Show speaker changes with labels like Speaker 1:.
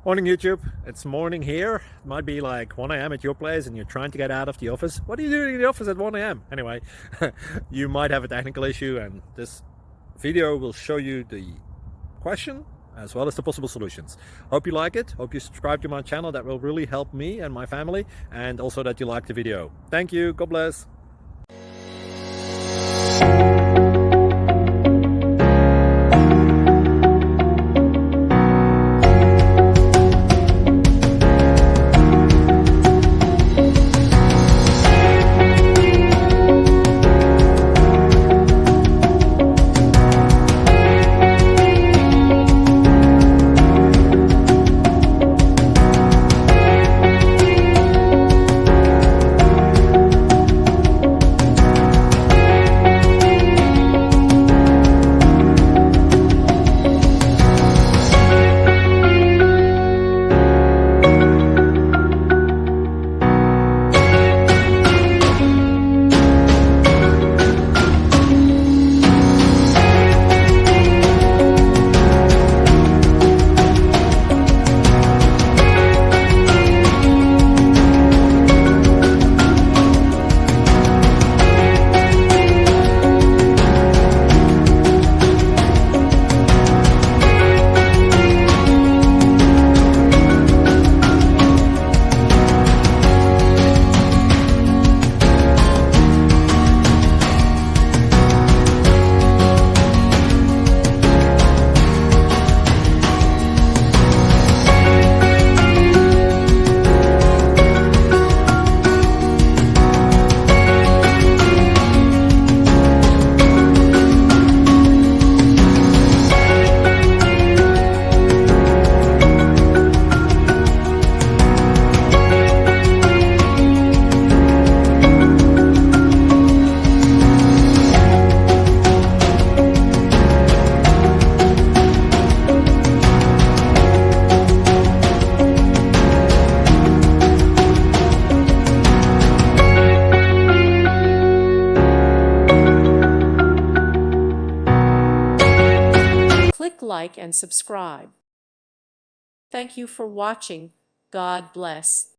Speaker 1: Morning YouTube, it's morning here. It might be like 1 a.m. at your place and you're trying to get out of the office. What are you doing in the office at 1 a.m.? Anyway, you might have a technical issue and this video will show you the question as well as the possible solutions. Hope you like it, hope you subscribe to my channel. That will really help me and my family, and also that you like the video. Thank you, God bless.
Speaker 2: Click like and subscribe. Thank you for watching. God bless.